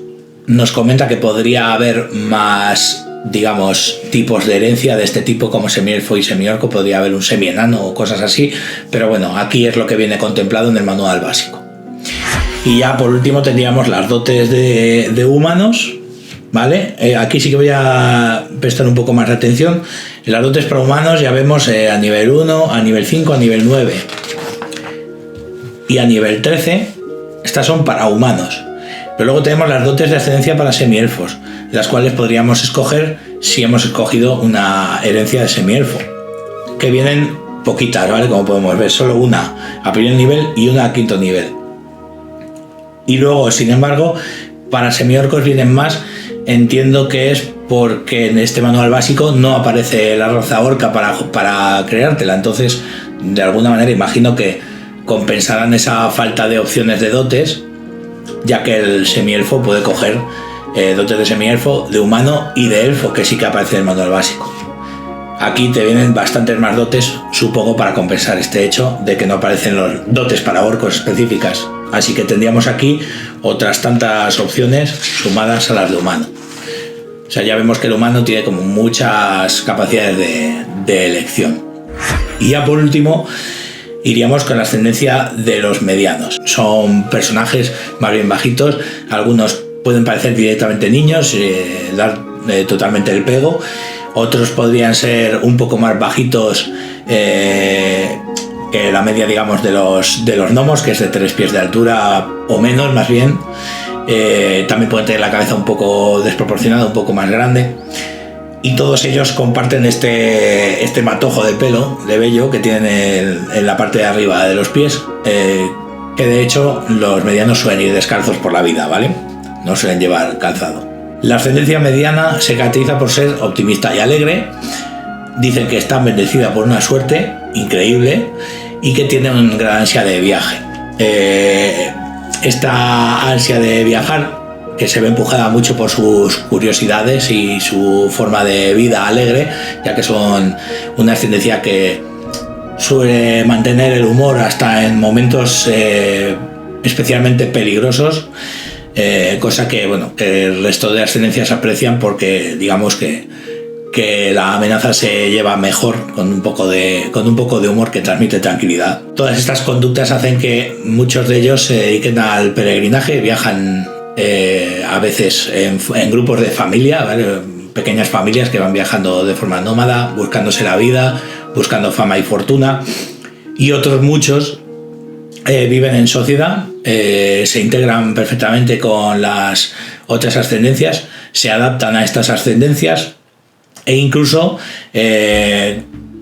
nos comenta que podría haber más, digamos, tipos de herencia de este tipo, como semielfo y semiorco. Podría haber un semienano o cosas así, pero bueno, aquí es lo que viene contemplado en el manual básico. Y ya por último tendríamos las dotes de humanos, ¿vale? Aquí sí que voy a prestar un poco más de atención. En las dotes para humanos ya vemos a nivel 1, a nivel 5, a nivel 9 y a nivel 13. Estas son para humanos. Pero luego tenemos las dotes de ascendencia para semielfos, las cuales podríamos escoger si hemos escogido una herencia de semielfo, que vienen poquitas, ¿vale? Como podemos ver, solo una a primer nivel y una a quinto nivel. Y luego, sin embargo, para semiorcos vienen más. Entiendo que es porque en este manual básico no aparece la raza orca para creártela. Entonces, de alguna manera, imagino que compensarán esa falta de opciones de dotes, ya que el semielfo puede coger dotes de semielfo, de humano y de elfo, que sí que aparece en el manual básico. Aquí te vienen bastantes más dotes, supongo, para compensar este hecho de que no aparecen los dotes para orcos específicas. Así que tendríamos aquí otras tantas opciones sumadas a las de humano. O sea, ya vemos que el humano tiene como muchas capacidades de elección. Y ya por último, iríamos con la ascendencia de los medianos. Son personajes más bien bajitos, algunos pueden parecer directamente niños, dar totalmente el pego. Otros podrían ser un poco más bajitos que la media, digamos, de los gnomos, que es de 3 pies de altura o menos, más bien. También pueden tener la cabeza un poco desproporcionada, un poco más grande. Y todos ellos comparten este matojo de pelo, de vello, que tienen en la parte de arriba de los pies, que de hecho los medianos suelen ir descalzos por la vida, ¿vale? No suelen llevar calzado. La ascendencia mediana se caracteriza por ser optimista y alegre. Dicen que está bendecida por una suerte increíble y que tiene una gran ansia de viaje. Esta ansia de viajar, que se ve empujada mucho por sus curiosidades y su forma de vida alegre, ya que son una ascendencia que suele mantener el humor hasta en momentos especialmente peligrosos, cosa que, bueno, que el resto de ascendencias aprecian, porque digamos que la amenaza se lleva mejor con un poco de humor que transmite tranquilidad. Todas estas conductas hacen que muchos de ellos se dediquen al peregrinaje, viajan a veces en grupos de familia, ¿vale? Pequeñas familias que van viajando de forma nómada, buscándose la vida, buscando fama y fortuna. Y otros muchos viven en sociedad, se integran perfectamente con las otras ascendencias, se adaptan a estas ascendencias e incluso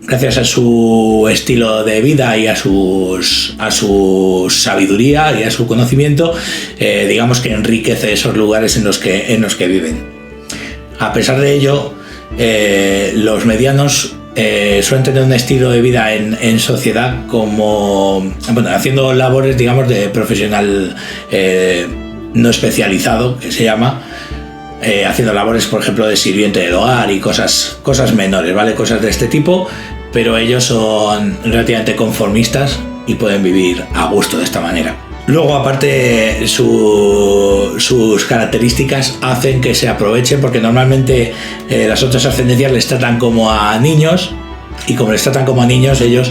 gracias a su estilo de vida y a su sabiduría y a su conocimiento, digamos que enriquece esos lugares en los que viven. A pesar de ello, los medianos suelen tener un estilo de vida en sociedad, como, bueno, haciendo labores, digamos, de profesional no especializado, que se llama, haciendo labores, por ejemplo, de sirviente del hogar y cosas menores, ¿vale? Cosas de este tipo, pero ellos son relativamente conformistas y pueden vivir a gusto de esta manera. Luego, aparte, sus características hacen que se aprovechen, porque normalmente las otras ascendencias les tratan como a niños, y como les tratan como a niños, ellos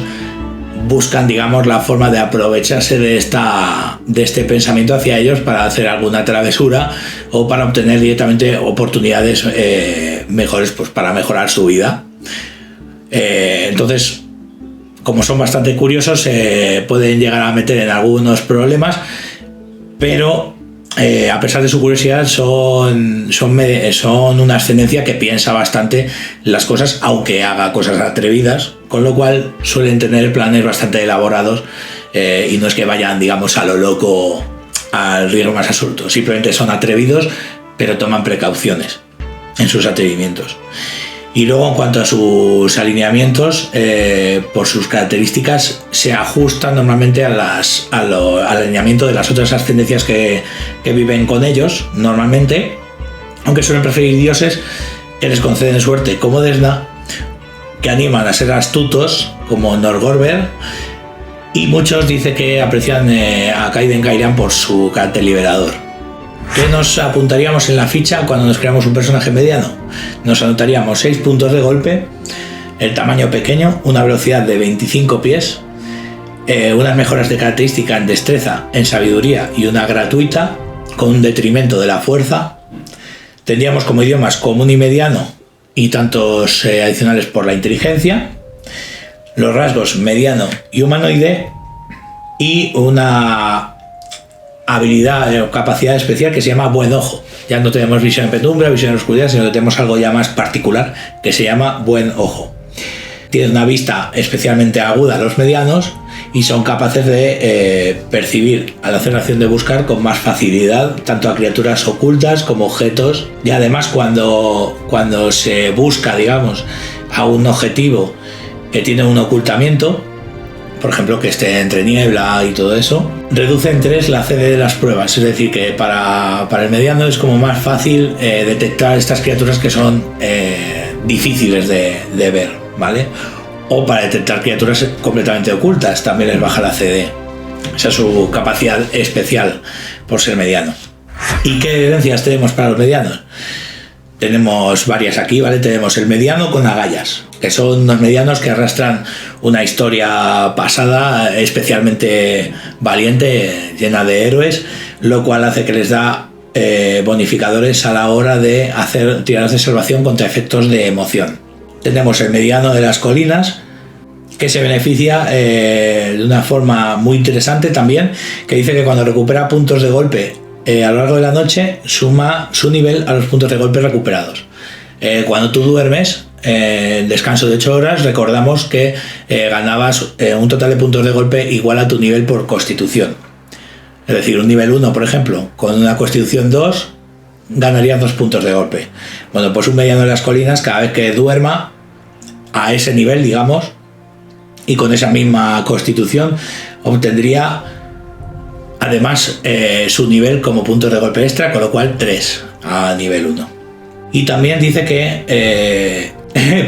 buscan, digamos, la forma de aprovecharse de este pensamiento hacia ellos para hacer alguna travesura o para obtener directamente oportunidades mejores, pues para mejorar su vida. Entonces, como son bastante curiosos, se pueden llegar a meter en algunos problemas, pero a pesar de su curiosidad son una ascendencia que piensa bastante las cosas, aunque haga cosas atrevidas, con lo cual suelen tener planes bastante elaborados y no es que vayan, digamos, a lo loco, al riesgo más absoluto. Simplemente son atrevidos, pero toman precauciones en sus atrevimientos. Y luego, en cuanto a sus alineamientos, por sus características, se ajustan normalmente al alineamiento de las otras ascendencias que viven con ellos, normalmente, aunque suelen preferir dioses que les conceden suerte, como Desna, que animan a ser astutos, como Norgorber, y muchos dicen que aprecian a Kaiden Kairan por su carácter liberador. ¿Qué nos apuntaríamos en la ficha cuando nos creamos un personaje mediano? Nos anotaríamos 6 puntos de golpe, el tamaño pequeño, una velocidad de 25 pies, unas mejoras de característica en destreza, en sabiduría y una gratuita, con un detrimento de la fuerza. Tendríamos como idiomas común y mediano y tantos adicionales por la inteligencia, los rasgos mediano y humanoide, y una habilidad o capacidad especial que se llama buen ojo. Ya no tenemos visión en penumbra, visión en oscuridad, sino que tenemos algo ya más particular que se llama buen ojo. Tienen una vista especialmente aguda los medianos y son capaces de percibir, al hacer la acción de buscar, con más facilidad tanto a criaturas ocultas como objetos, y además cuando se busca, digamos, a un objetivo que tiene un ocultamiento, por ejemplo, que esté entre niebla y todo eso, reduce en 3 la CD de las pruebas. Es decir, que para el mediano es como más fácil detectar estas criaturas que son difíciles de ver, ¿vale? O para detectar criaturas completamente ocultas también les baja la CD. Esa es su capacidad especial por ser mediano. ¿Y qué herencias tenemos para los medianos? Tenemos varias aquí, ¿vale? Tenemos el mediano con agallas, que son unos medianos que arrastran una historia pasada especialmente valiente, llena de héroes, lo cual hace que les da bonificadores a la hora de hacer tiradas de salvación contra efectos de emoción. Tenemos el mediano de las colinas, que se beneficia de una forma muy interesante también, que dice que cuando recupera puntos de golpe a lo largo de la noche, suma su nivel a los puntos de golpe recuperados. Cuando tú duermes, descanso de 8 horas, recordamos que ganabas un total de puntos de golpe igual a tu nivel por constitución. Es decir, un nivel 1, por ejemplo, con una constitución 2, ganarías 2 puntos de golpe. Bueno, pues un mediano de las colinas, cada vez que duerma a ese nivel, digamos, y con esa misma constitución, obtendría además su nivel como puntos de golpe extra, con lo cual 3 a nivel 1. Y también dice que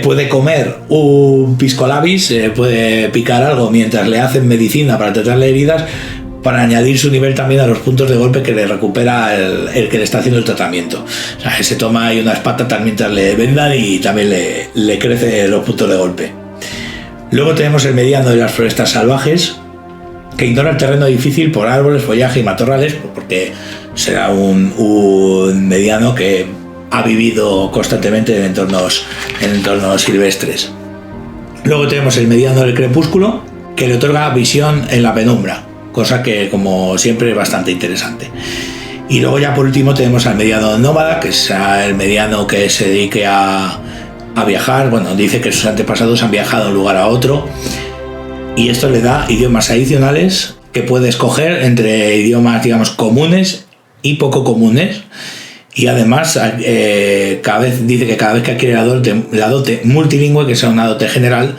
puede comer un pisco labis, puede picar algo mientras le hacen medicina para tratarle heridas, para añadir su nivel también a los puntos de golpe que le recupera el que le está haciendo el tratamiento. O sea, que se toma ahí unas patatas mientras le vendan y también le crece los puntos de golpe. Luego tenemos el mediano de las florestas salvajes, que ignora el terreno difícil por árboles, follaje y matorrales, porque será un mediano que ha vivido constantemente en entornos silvestres. Luego tenemos el mediano del crepúsculo, que le otorga visión en la penumbra, cosa que, como siempre, es bastante interesante. Y luego ya por último tenemos al mediano nómada, que es el mediano que se dedique a viajar. Bueno, dice que sus antepasados han viajado de un lugar a otro, y esto le da idiomas adicionales que puede escoger entre idiomas, digamos, comunes y poco comunes. Y además cada vez dice que cada vez que adquiere la dote multilingüe, que sea una dote general,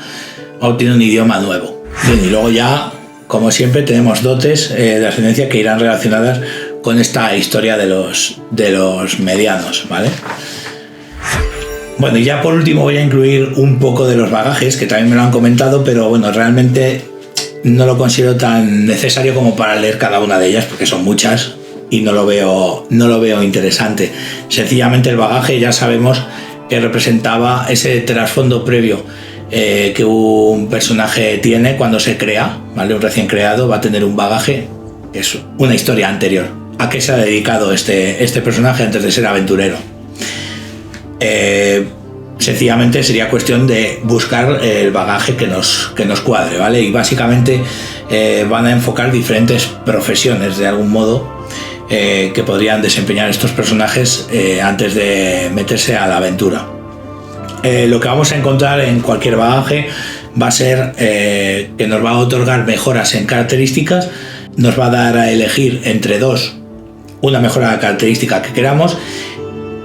obtiene un idioma nuevo. Bien, y luego ya, como siempre, tenemos dotes de ascendencia que irán relacionadas con esta historia de los medianos, ¿vale? Bueno, y ya por último voy a incluir un poco de los bagajes, que también me lo han comentado, pero bueno, realmente no lo considero tan necesario como para leer cada una de ellas, porque son muchas y no lo veo interesante. Sencillamente el bagaje ya sabemos que representaba ese trasfondo previo que un personaje tiene cuando se crea, ¿vale? Un recién creado va a tener un bagaje, que es una historia anterior. ¿A qué se ha dedicado este personaje antes de ser aventurero? Sencillamente sería cuestión de buscar el bagaje que nos cuadre, ¿vale? Y básicamente van a enfocar diferentes profesiones de algún modo que podrían desempeñar estos personajes antes de meterse a la aventura. Lo que vamos a encontrar en cualquier bagaje va a ser que nos va a otorgar mejoras en características, nos va a dar a elegir entre dos una mejora característica que queramos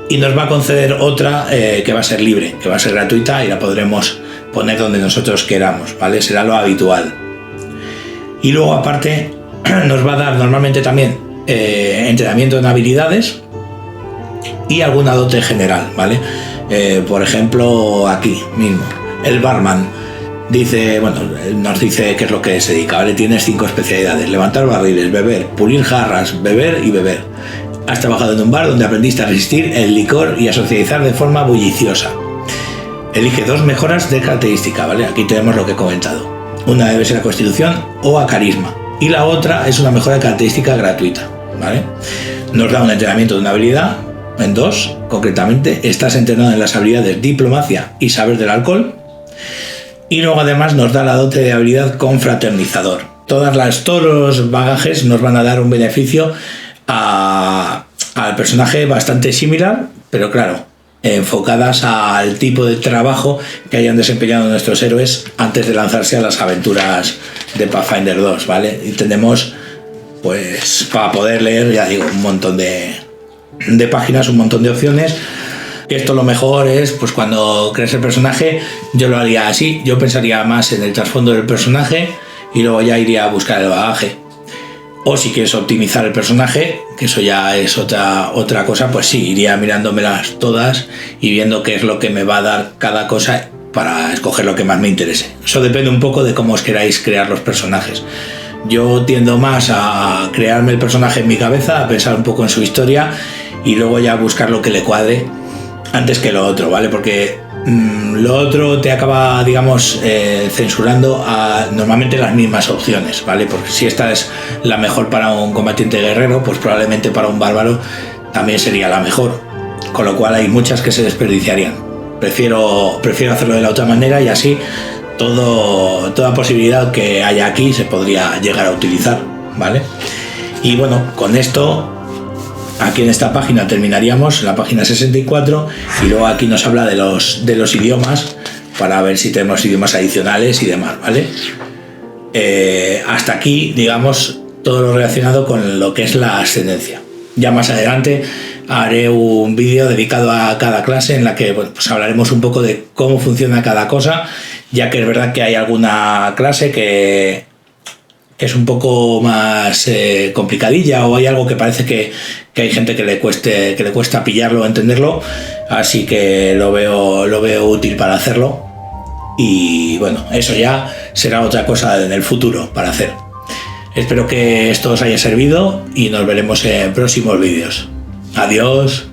y nos va a conceder otra que va a ser libre, que va a ser gratuita y la podremos poner donde nosotros queramos, ¿vale? Será lo habitual. Y luego aparte nos va a dar normalmente también entrenamiento en habilidades y alguna dote general, ¿vale? Por ejemplo, aquí mismo, el barman nos dice qué es lo que se dedica, ¿vale? Tienes 5 especialidades: levantar barriles, beber, pulir jarras, beber y beber. Has trabajado en un bar donde aprendiste a resistir el licor y a socializar de forma bulliciosa. Elige 2 mejoras de característica, ¿vale? Aquí tenemos lo que he comentado. Una debe ser a constitución o a carisma y la otra es una mejora de característica gratuita, ¿vale? Nos da un entrenamiento de una habilidad. En 2, concretamente, estás entrenado en las habilidades diplomacia y saber del alcohol. Y luego además nos da la dote de habilidad confraternizador. Todos los bagajes nos van a dar un beneficio al personaje bastante similar, pero claro, enfocadas al tipo de trabajo que hayan desempeñado nuestros héroes antes de lanzarse a las aventuras de Pathfinder 2, ¿vale? Y tenemos, pues, para poder leer, ya digo, un montón de páginas, un montón de opciones. Esto lo mejor es, pues cuando crees el personaje, yo lo haría así, yo pensaría más en el trasfondo del personaje y luego ya iría a buscar el bagaje. O si quieres optimizar el personaje, que eso ya es otra cosa, pues sí, iría mirándomelas todas y viendo qué es lo que me va a dar cada cosa para escoger lo que más me interese. Eso depende un poco de cómo os queráis crear los personajes. Yo tiendo más a crearme el personaje en mi cabeza, a pensar un poco en su historia y luego ya buscar lo que le cuadre antes que lo otro, ¿vale? Porque lo otro te acaba, digamos, censurando a normalmente las mismas opciones, ¿vale? Porque si esta es la mejor para un combatiente guerrero, pues probablemente para un bárbaro también sería la mejor, con lo cual hay muchas que se desperdiciarían. Prefiero hacerlo de la otra manera y así toda posibilidad que haya aquí se podría llegar a utilizar, ¿vale? Y bueno, con esto aquí en esta página terminaríamos, la página 64, y luego aquí nos habla de los idiomas para ver si tenemos idiomas adicionales y demás, ¿vale? Hasta aquí, digamos, todo lo relacionado con lo que es la ascendencia. Ya más adelante haré un vídeo dedicado a cada clase en la que, bueno, pues hablaremos un poco de cómo funciona cada cosa, ya que es verdad que hay alguna clase que es un poco más complicadilla, o hay algo que parece que hay gente que le cuesta pillarlo o entenderlo, así que lo veo útil para hacerlo. Y bueno, eso ya será otra cosa en el futuro para hacer. Espero que esto os haya servido y nos veremos en próximos vídeos. Adiós.